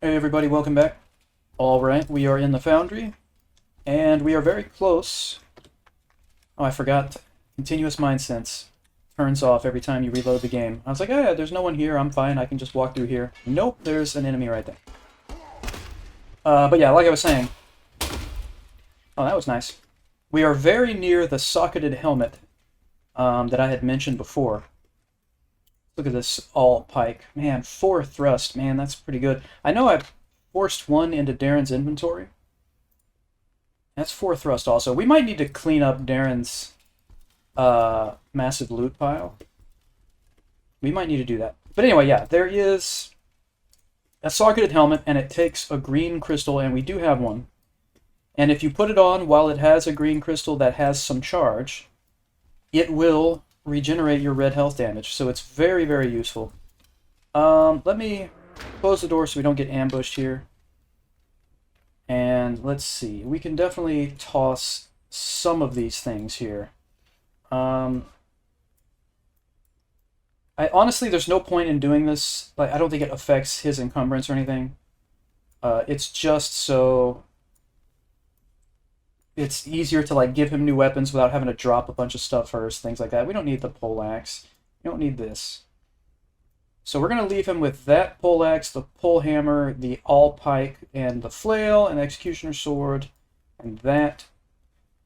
Hey everybody, welcome back. Alright, we are in the Foundry, and we are very close. Oh, I forgot. Continuous mind sense turns off every time you reload the game. I was like, oh yeah, there's no one here, I'm fine, I can just walk through here. Nope, there's an enemy right there. But yeah, like I was saying. Oh, that was nice. We are very near the socketed helmet that I had mentioned before. Look at this all pike. Man, 4 thrust, man, that's pretty good. I know I've forced one into Darren's inventory. That's 4 thrust also. We might need to clean up Darren's massive loot pile. We might need to do that. But anyway, yeah, there is a socketed helmet, and it takes a green crystal, and we do have one. And if you put it on while it has a green crystal that has some charge, it will regenerate your red health damage. So it's very, very useful. Let me close the door so we don't get ambushed here. And let's see, we can definitely toss some of these things here. Honestly, there's no point in doing this. Like, I don't think it affects his encumbrance or anything. It's just so it's easier to like give him new weapons without having to drop a bunch of stuff first, things like that. We don't need the poleaxe. We don't need this. So we're going to leave him with that poleaxe, the pole hammer, the all pike, and the flail, and the executioner sword, and that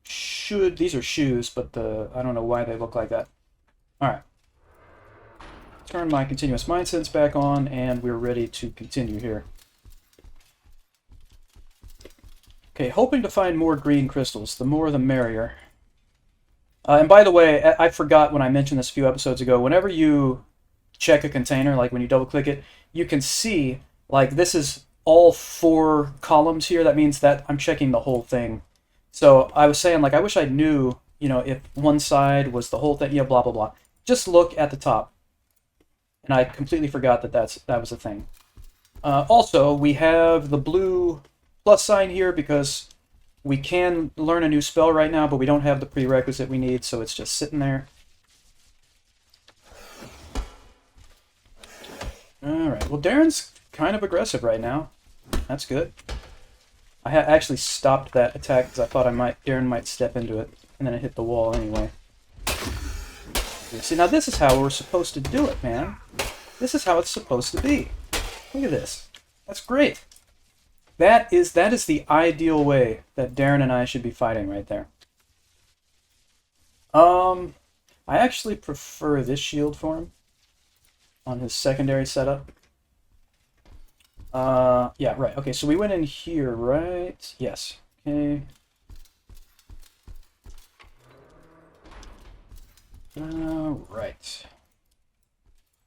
should... These are shoes, but I don't know why they look like that. Alright. Turn my continuous mind sense back on, and we're ready to continue here. Okay, hoping to find more green crystals. The more the merrier. And by the way, I forgot when I mentioned this a few episodes ago, whenever you check a container, like when you double click it, you can see, like, this is all 4 columns here. That means that I'm checking the whole thing. So I was saying, like, I wish I knew, you know, if one side was the whole thing, yeah, blah, blah, blah. Just look at the top. And I completely forgot that that was a thing. Also, we have the blue plus sign here because we can learn a new spell right now, but we don't have the prerequisite we need, so it's just sitting there. Alright, well, Darren's kind of aggressive right now. That's good. I actually stopped that attack because I thought Darren might step into it, and then it hit the wall anyway. See, now this is how we're supposed to do it, man. This is how it's supposed to be. Look at this. That's great. That is the ideal way that Darren and I should be fighting right there. I actually prefer this shield for him on his secondary setup. Yeah, right. Okay, so we went in here, right? Yes. Okay. Right.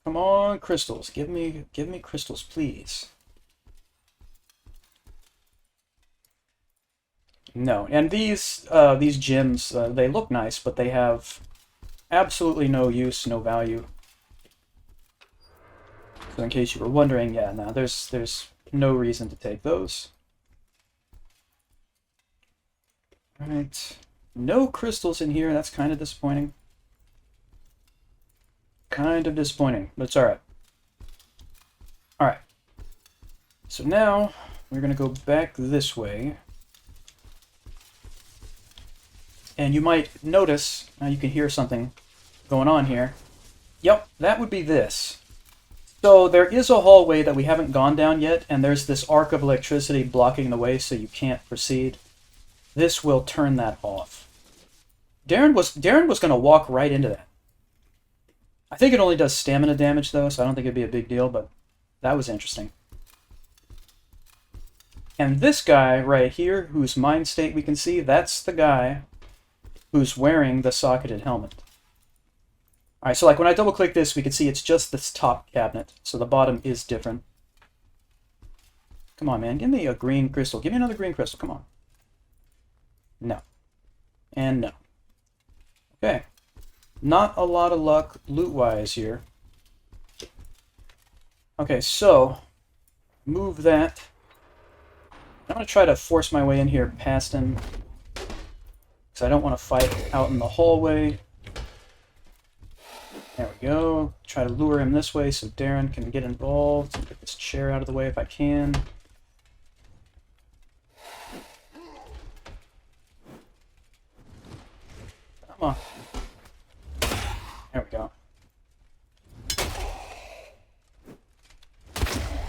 Come on, crystals. Give me crystals, please. No, and these gems, they look nice, but they have absolutely no use, no value. So in case you were wondering, yeah, no, there's no reason to take those. Alright. No crystals in here, that's kind of disappointing. Kind of disappointing, but it's alright. Alright. So now, we're going to go back this way. And you might notice, now you can hear something going on here. Yep, that would be this. So there is a hallway that we haven't gone down yet, and there's this arc of electricity blocking the way so you can't proceed. This will turn that off. Darren was going to walk right into that. I think it only does stamina damage though, so I don't think it'd be a big deal, but that was interesting. And this guy right here, whose mind state we can see, that's the guy who's wearing the socketed helmet. Alright, so like when I double click this, we can see it's just this top cabinet, so the bottom is different. Come on, man, give me a green crystal. Give me another green crystal, come on. No. And no. Okay. Not a lot of luck loot-wise here. Okay, so move that. I'm going to try to force my way in here past him, because I don't want to fight out in the hallway. There we go. Try to lure him this way so Darren can get involved. Get this chair out of the way if I can. Come on. There we go.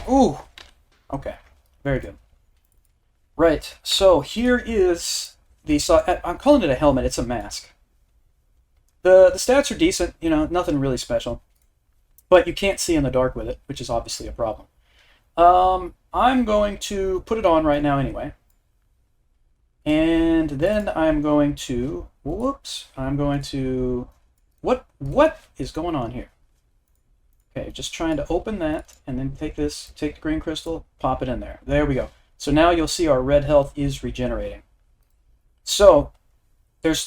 Ooh! Okay. Very good. Right, so here is the... I'm calling it a helmet, it's a mask. The stats are decent, you know, nothing really special. But you can't see in the dark with it, which is obviously a problem. I'm going to put it on right now anyway. And then I'm going to... Whoops. I'm going to... What is going on here? Okay, just trying to open that, and then take this, take the green crystal, pop it in there. There we go. So now you'll see our red health is regenerating. So,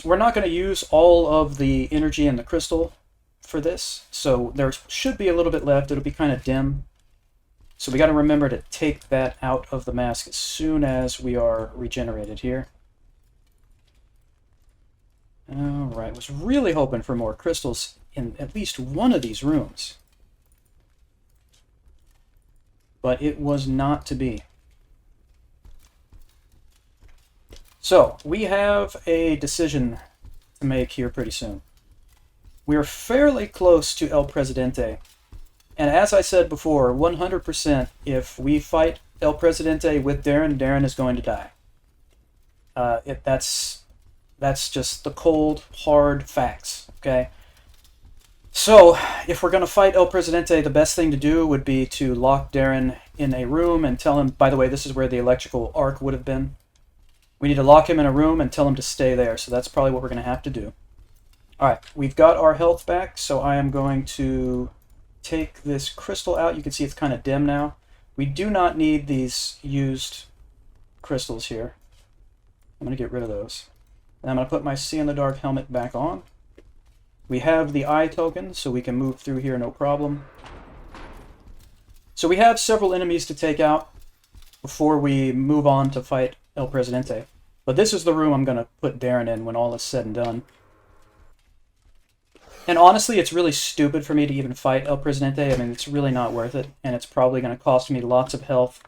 we're not going to use all of the energy in the crystal for this. So there should be a little bit left. It'll be kind of dim. So we got to remember to take that out of the mask as soon as we are regenerated here. Alright, was really hoping for more crystals in at least one of these rooms. But it was not to be. So, we have a decision to make here pretty soon. We are fairly close to El Presidente. And as I said before, 100% if we fight El Presidente with Darren, Darren is going to die. That's just the cold, hard facts, okay? So, if we're going to fight El Presidente, the best thing to do would be to lock Darren in a room and tell him, by the way, this is where the electrical arc would have been. We need to lock him in a room and tell him to stay there, so that's probably what we're going to have to do. Alright, we've got our health back, so I am going to take this crystal out. You can see it's kind of dim now. We do not need these used crystals here. I'm going to get rid of those. And I'm going to put my See in the Dark helmet back on. We have the eye token, so we can move through here no problem. So we have several enemies to take out before we move on to fight El Presidente. But this is the room I'm going to put Darren in when all is said and done. And honestly, it's really stupid for me to even fight El Presidente. I mean, it's really not worth it. And it's probably going to cost me lots of health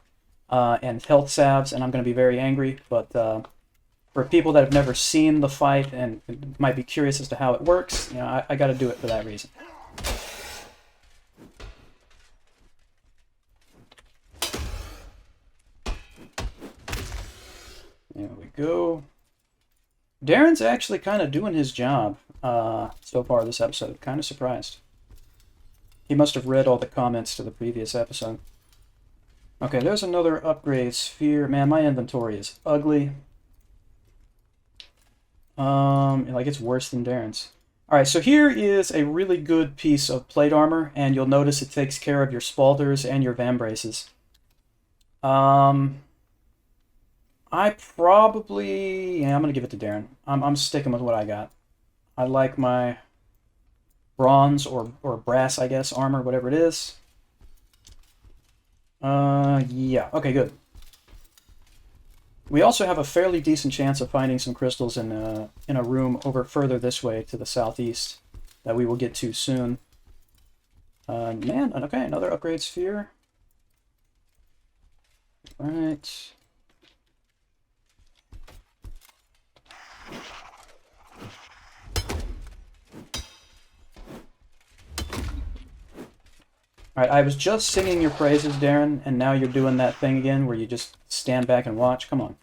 and health salves, and I'm going to be very angry. But for people that have never seen the fight and might be curious as to how it works, you know, I got to do it for that reason. There we go. Darren's actually kind of doing his job so far this episode. Kind of surprised. He must have read all the comments to the previous episode. Okay, there's another upgrade sphere. Man, my inventory is ugly. Like it's worse than Darren's. Alright, so here is a really good piece of plate armor, and you'll notice it takes care of your spalders and your vambraces. I probably... Yeah, I'm going to give it to Darren. I'm sticking with what I got. I like my bronze or brass, I guess, armor, whatever it is. Yeah. Okay, good. We also have a fairly decent chance of finding some crystals in a room over further this way to the southeast that we will get to soon. Man, okay, another upgrade sphere. Right. Alright, I was just singing your praises, Darren, and now you're doing that thing again where you just stand back and watch. Come on.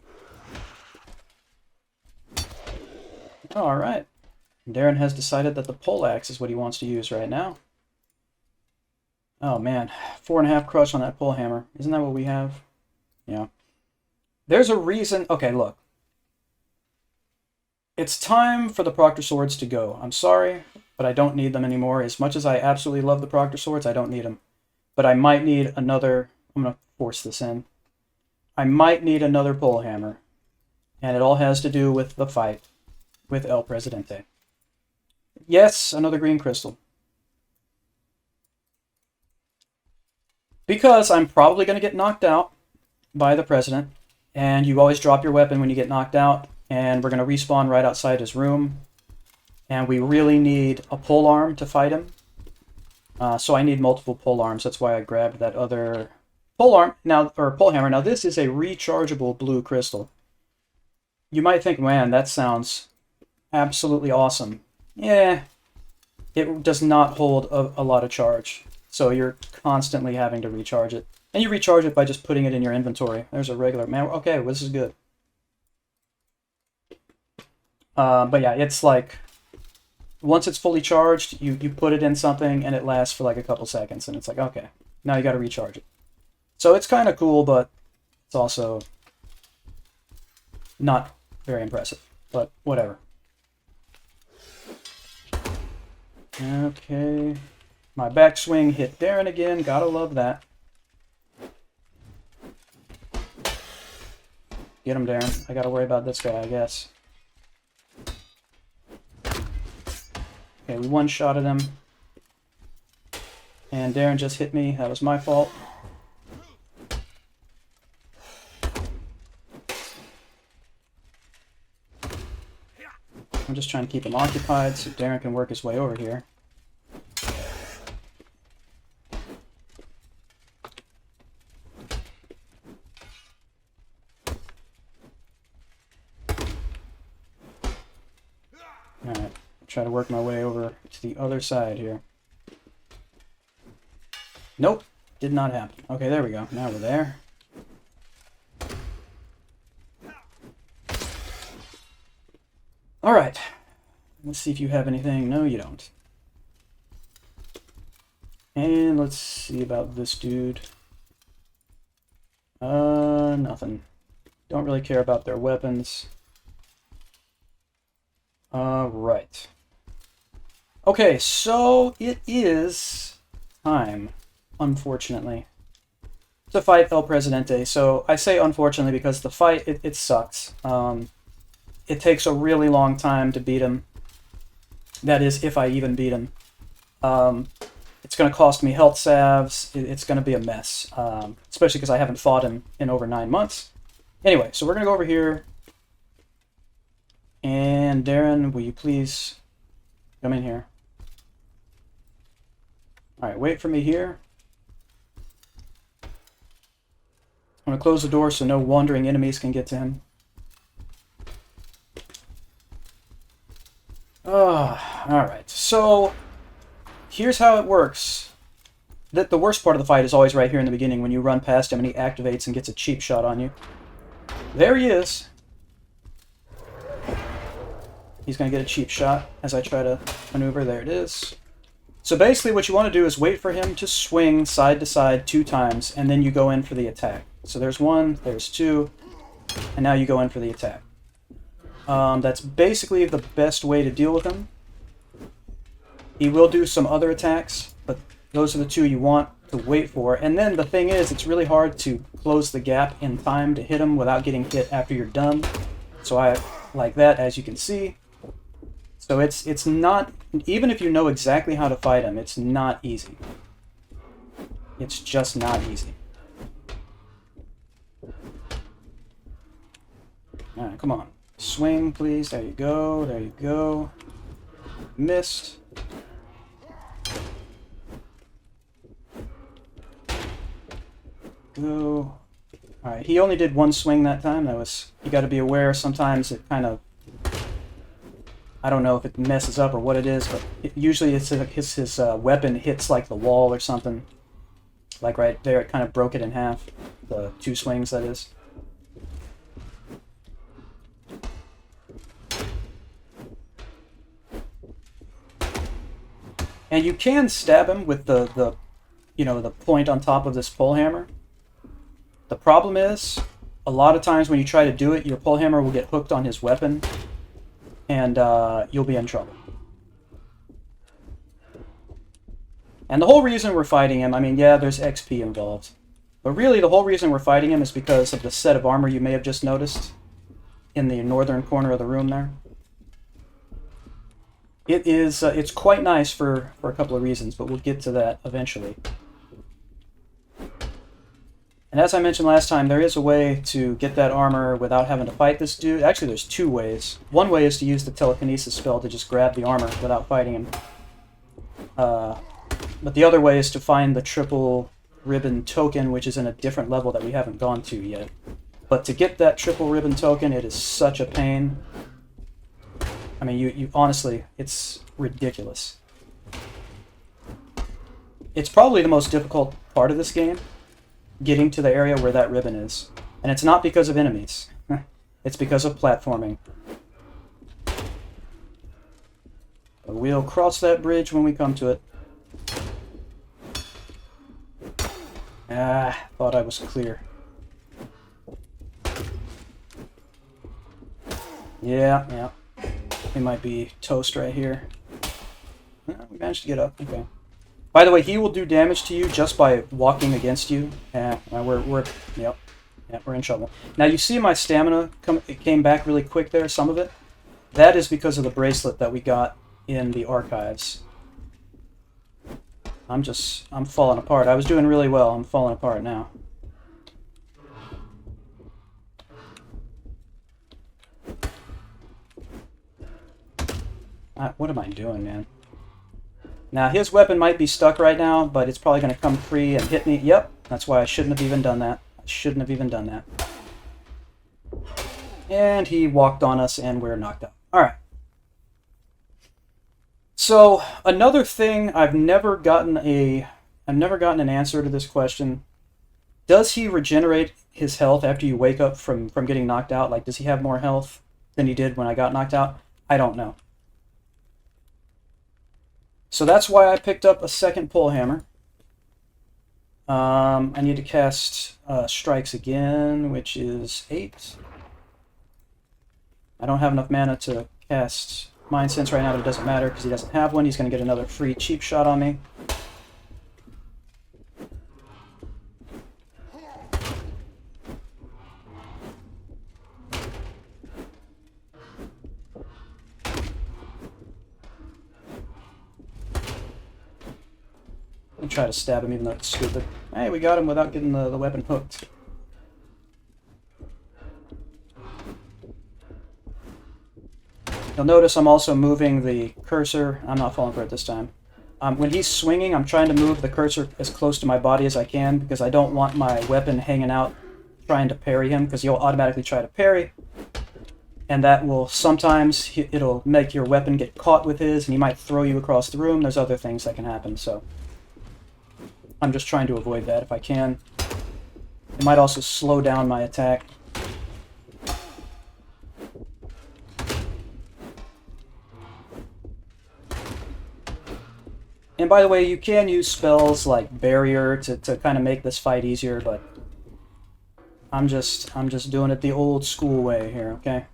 Alright. Darren has decided that the poleaxe is what he wants to use right now. Oh man, 4.5 crush on that pole hammer. Isn't that what we have? Yeah. There's a reason... Okay, look. It's time for the Proctor Swords to go. I'm sorry, but I don't need them anymore. As much as I absolutely love the Proctor Swords, I don't need them. But I might need another... I'm going to force this in. I might need another pole hammer. And it all has to do with the fight with El Presidente. Yes, another green crystal. Because I'm probably going to get knocked out by the president. And you always drop your weapon when you get knocked out. And we're going to respawn right outside his room. And we really need a pole arm to fight him. So I need multiple pole arms. That's why I grabbed that other pole arm now, or pole hammer. Now this is a rechargeable blue crystal. You might think, man, that sounds absolutely awesome. yeah, it does not hold a lot of charge. So you're constantly having to recharge it. And you recharge it by just putting it in your inventory. There's a regular... Man, okay, well, this is good. But yeah, it's like... Once it's fully charged, you put it in something, and it lasts for like a couple seconds. And it's like, okay, now you got to recharge it. So it's kind of cool, but it's also not very impressive. But whatever. Okay. My backswing hit Darren again. Gotta love that. Get him, Darren. I gotta worry about this guy, I guess. Okay, we one-shotted him. And Darren just hit me. That was my fault. I'm just trying to keep him occupied so Darren can work his way over here. Alright, try to work my way over to the other side here. Nope, did not happen. Okay, there we go. Now we're there. Alright, let's see if you have anything. No, you don't. And let's see about this dude. Nothing. Don't really care about their weapons. Right. Okay, so it is time, unfortunately, to fight El Presidente. So I say unfortunately because the fight, it sucks. It takes a really long time to beat him. That is, if I even beat him. It's going to cost me health salves. It's going to be a mess, especially because I haven't fought him in over 9 months. Anyway, so we're going to go over here. And Darren, will you please come in here? Alright, wait for me here. I'm going to close the door so no wandering enemies can get to him. Alright, so here's how it works. The worst part of the fight is always right here in the beginning when you run past him and he activates and gets a cheap shot on you. There he is. He's going to get a cheap shot as I try to maneuver. There it is. So basically what you want to do is wait for him to swing side to side 2 times, and then you go in for the attack. So there's 1, there's 2, and now you go in for the attack. That's basically the best way to deal with him. He will do some other attacks, but those are the 2 you want to wait for. And then the thing is, it's really hard to close the gap in time to hit him without getting hit after you're done. So I like that, as you can see. So it's not, even if you know exactly how to fight him, it's not easy. It's just not easy. Alright, come on. Swing, please. There you go. There you go. Missed. Go. Alright, he only did 1 swing that time. That was, you got to be aware sometimes it kind of, I don't know if it messes up or what it is, but usually it's his weapon hits like the wall or something. Like right there, it kind of broke it in half. The 2 swings, that is. And you can stab him with the point on top of this pole hammer. The problem is, a lot of times when you try to do it, your pole hammer will get hooked on his weapon, and you'll be in trouble. And the whole reason we're fighting him, I mean, yeah, there's XP involved. But really, the whole reason we're fighting him is because of the set of armor you may have just noticed in the northern corner of the room there. It is, it's quite nice for a couple of reasons, but we'll get to that eventually. And as I mentioned last time, there is a way to get that armor without having to fight this dude. Actually, there's 2 ways. One way is to use the telekinesis spell to just grab the armor without fighting him. But the other way is to find the triple ribbon token, which is in a different level that we haven't gone to yet. But to get that triple ribbon token, it is such a pain. I mean, you honestly, it's ridiculous. It's probably the most difficult part of this game, getting to the area where that ribbon is. And it's not because of enemies. It's because of platforming. But we'll cross that bridge when we come to it. Ah, thought I was clear. Yeah. We might be toast right here. We managed to get up. Okay. By the way, he will do damage to you just by walking against you. Yep, we're in trouble. Now you see my stamina it came back really quick there, some of it. That is because of the bracelet that we got in the archives. I'm falling apart. I was doing really well. I'm falling apart now. What am I doing, man? Now, his weapon might be stuck right now, but it's probably going to come free and hit me. Yep, that's why I shouldn't have even done that. And he walked on us, and we're knocked out. All right. So, another thing, I've never gotten an answer to this question. Does he regenerate his health after you wake up from getting knocked out? Like, does he have more health than he did when I got knocked out? I don't know. So that's why I picked up a second pole hammer. I need to cast strikes again, which is 8. I don't have enough mana to cast Mind Sense right now, but it doesn't matter because he doesn't have one. He's going to get another free cheap shot on me. Try to stab him even though it's stupid. Hey, we got him without getting the weapon hooked. You'll notice I'm also moving the cursor. I'm not falling for it this time. When he's swinging, I'm trying to move the cursor as close to my body as I can because I don't want my weapon hanging out trying to parry him because he'll automatically try to parry. And that will sometimes, it'll make your weapon get caught with his and he might throw you across the room. There's other things that can happen, so I'm just trying to avoid that if I can. It might also slow down my attack. And by the way, you can use spells like Barrier to kind of make this fight easier, but I'm just doing it the old school way here, okay?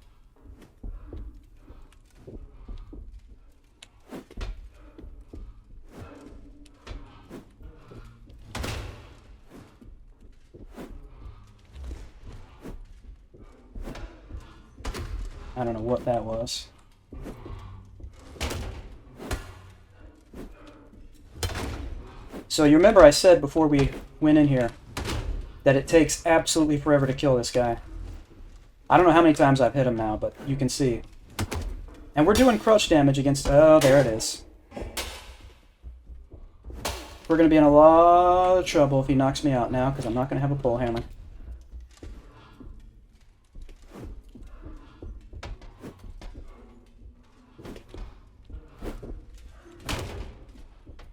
I don't know what that was. So you remember I said before we went in here that it takes absolutely forever to kill this guy. I don't know how many times I've hit him now, but you can see. And we're doing crush damage against... Oh, there it is. We're going to be in a lot of trouble if he knocks me out now, because I'm not going to have a pole hammer.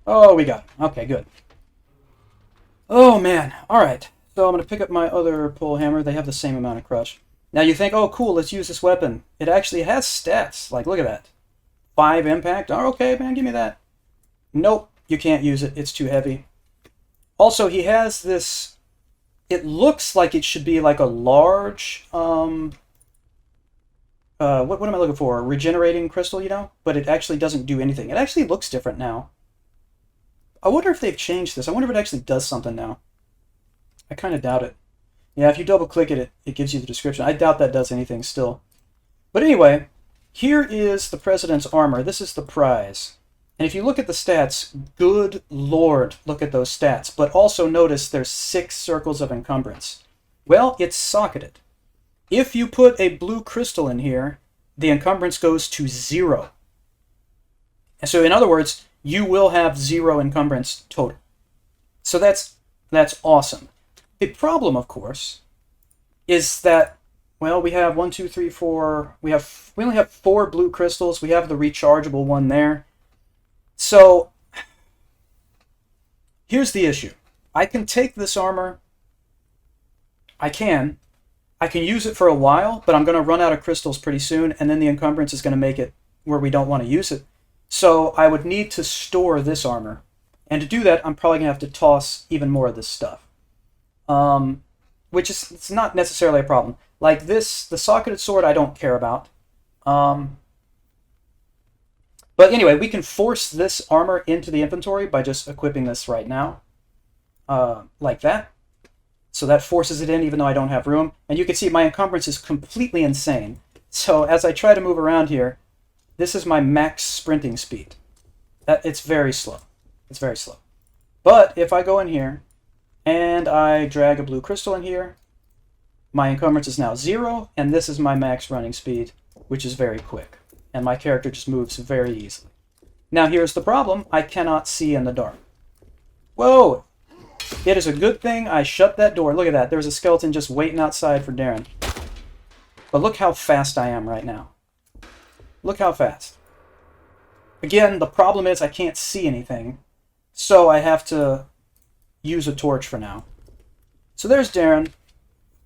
Oh, we got it. Okay, good. Oh, man. All right. So I'm going to pick up my other pole hammer. They have the same amount of crush. Now you think, oh, cool, let's use this weapon. It actually has stats. Like, look at that. 5 impact. Oh, okay, man, give me that. Nope, you can't use it. It's too heavy. Also, he has this... It looks like it should be like a large... what am I looking for? A regenerating crystal, you know? But it actually doesn't do anything. It actually looks different now. I wonder if they've changed this. I wonder if it actually does something now. I kind of doubt it. Yeah, if you double-click it, it gives you the description. I doubt that does anything still. But anyway, here is the President's armor. This is the prize. And if you look at the stats, good lord, look at those stats. But also notice there's 6 circles of encumbrance. Well, it's socketed. If you put a blue crystal in here, the encumbrance goes to 0. And so in other words, you will have 0 encumbrance total. So that's awesome. The problem, of course, is that well, we have 1, 2, 3, 4. We only have 4 blue crystals. We have the rechargeable one there. So here's the issue. I can take this armor. I can use it for a while, but I'm going to run out of crystals pretty soon, and then the encumbrance is going to make it where we don't want to use it. So I would need to store this armor. And to do that, I'm probably going to have to toss even more of this stuff. Which is it's not necessarily a problem. Like this, the socketed sword I don't care about. But anyway, we can force this armor into the inventory by just equipping this right now. Like that. So that forces it in even though I don't have room. And you can see my encumbrance is completely insane. So as I try to move around here, this is my max sprinting speed. It's very slow. It's very slow. But if I go in here and I drag a blue crystal in here, my encumbrance is now 0, and this is my max running speed, which is very quick. And my character just moves very easily. Now here's the problem. I cannot see in the dark. Whoa! It is a good thing I shut that door. Look at that. There's a skeleton just waiting outside for Darren. But look how fast I am right now. Look how fast. Again, the problem is I can't see anything. So I have to use a torch for now. So there's Darren.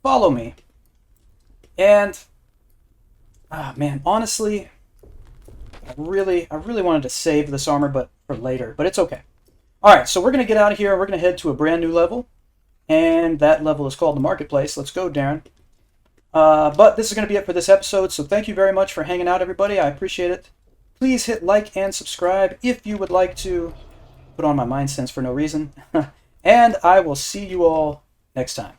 Follow me. And, man, honestly, I really wanted to save this armor but for later, but it's okay. Alright, so we're going to get out of here. We're going to head to a brand new level. And that level is called the Marketplace. Let's go, Darren. But this is going to be it for this episode, so thank you very much for hanging out, everybody. I appreciate it. Please hit like and subscribe if you would like to put on my mind sense for no reason. And I will see you all next time.